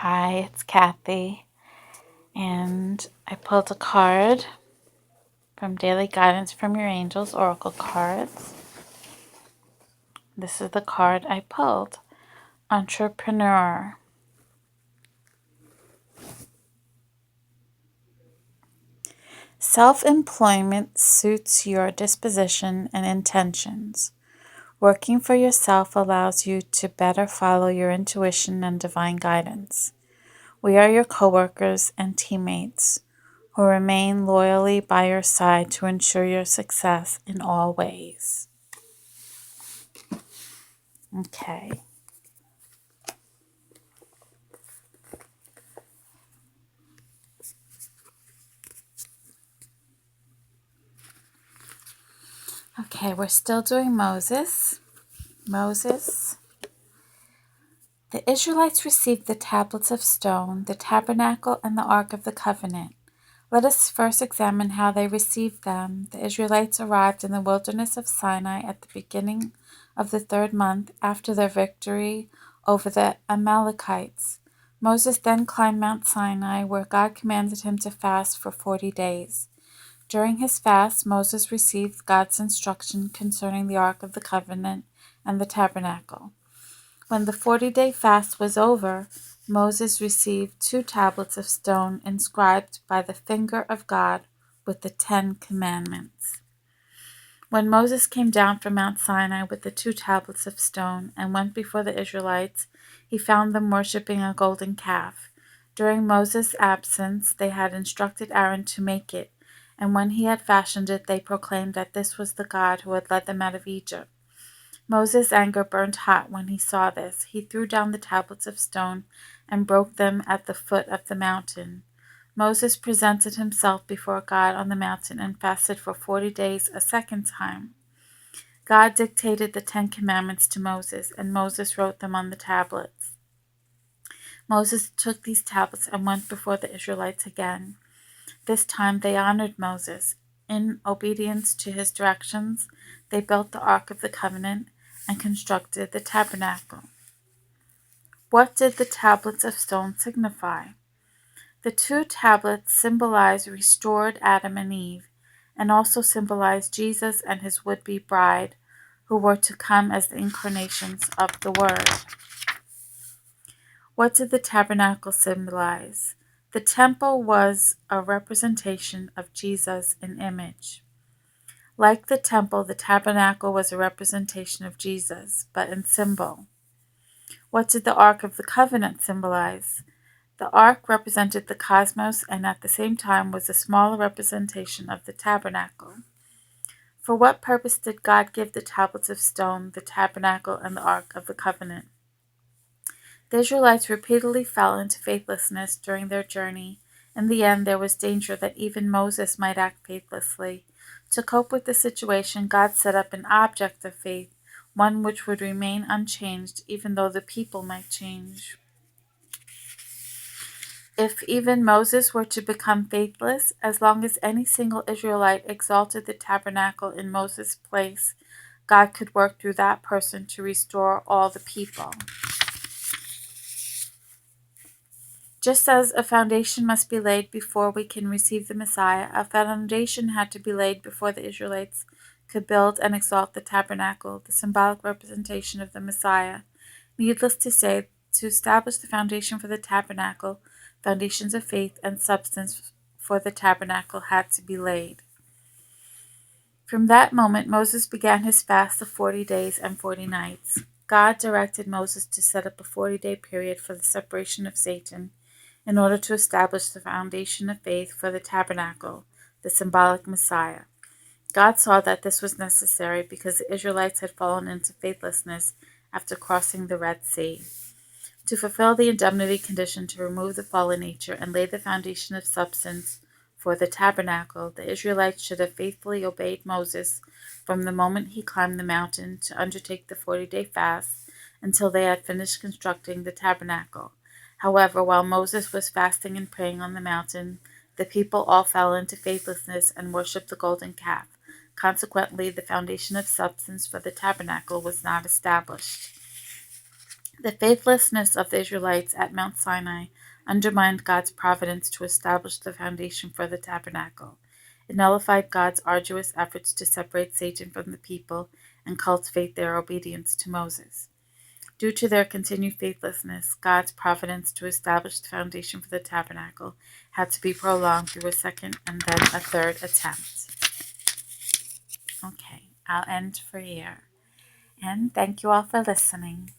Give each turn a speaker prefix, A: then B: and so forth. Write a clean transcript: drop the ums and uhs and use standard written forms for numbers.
A: Hi, it's Kathy, and I pulled a card from Daily Guidance from Your Angels Oracle Cards. This is the card I pulled, Entrepreneur. Self-employment suits your disposition and intentions. Working for yourself allows you to better follow your intuition and divine guidance. We are your coworkers and teammates who remain loyally by your side to ensure your success in all ways. Okay. Okay, we're still doing Moses. Moses. The Israelites received the tablets of stone, the tabernacle, and the Ark of the Covenant. Let us first examine how they received them. The Israelites arrived in the wilderness of Sinai at the beginning of the 3rd month after their victory over the Amalekites. Moses then climbed Mount Sinai, where God commanded him to fast for 40 days. During his fast, Moses received God's instruction concerning the Ark of the Covenant and the tabernacle. When the 40-day fast was over, Moses received 2 tablets of stone inscribed by the finger of God with the 10 commandments. When Moses came down from Mount Sinai with the 2 tablets of stone and went before the Israelites, he found them worshiping a golden calf. During Moses' absence, they had instructed Aaron to make it, and when he had fashioned it, they proclaimed that this was the God who had led them out of Egypt. Moses' anger burned hot when he saw this. He threw down the tablets of stone and broke them at the foot of the mountain. Moses presented himself before God on the mountain and fasted for 40 days a second time. God dictated the 10 commandments to Moses, and Moses wrote them on the tablets. Moses took these tablets and went before the Israelites again. This time they honored Moses. In obedience to his directions, they built the Ark of the Covenant and constructed the tabernacle. What did the tablets of stone signify? The 2 tablets symbolize restored Adam and Eve, and also symbolize Jesus and his would-be bride, who were to come as the incarnations of the Word. What did the tabernacle symbolize? The temple was a representation of Jesus in image. Like the temple, the tabernacle was a representation of Jesus, but in symbol. What did the Ark of the Covenant symbolize? The Ark represented the cosmos and at the same time was a smaller representation of the tabernacle. For what purpose did God give the tablets of stone, the tabernacle, and the Ark of the Covenant? The Israelites repeatedly fell into faithlessness during their journey. In the end, there was danger that even Moses might act faithlessly. To cope with the situation, God set up an object of faith, one which would remain unchanged even though the people might change. If even Moses were to become faithless, as long as any single Israelite exalted the tabernacle in Moses' place, God could work through that person to restore all the people. Just as a foundation must be laid before we can receive the Messiah, a foundation had to be laid before the Israelites could build and exalt the tabernacle, the symbolic representation of the Messiah. Needless to say, to establish the foundation for the tabernacle, foundations of faith and substance for the tabernacle had to be laid. From that moment, Moses began his fast of 40 days and 40 nights. God directed Moses to set up a 40-day period for the separation of Satan in order to establish the foundation of faith for the tabernacle, the symbolic Messiah. God saw that this was necessary because the Israelites had fallen into faithlessness after crossing the Red Sea. To fulfill the indemnity condition to remove the fallen nature and lay the foundation of substance for the tabernacle, the Israelites should have faithfully obeyed Moses from the moment he climbed the mountain to undertake the 40-day fast until they had finished constructing the tabernacle. However, while Moses was fasting and praying on the mountain, the people all fell into faithlessness and worshipped the golden calf. Consequently, the foundation of substance for the tabernacle was not established. The faithlessness of the Israelites at Mount Sinai undermined God's providence to establish the foundation for the tabernacle. It nullified God's arduous efforts to separate Satan from the people and cultivate their obedience to Moses. Due to their continued faithlessness, God's providence to establish the foundation for the tabernacle had to be prolonged through a second and then a third attempt. Okay, I'll end for here. And thank you all for listening.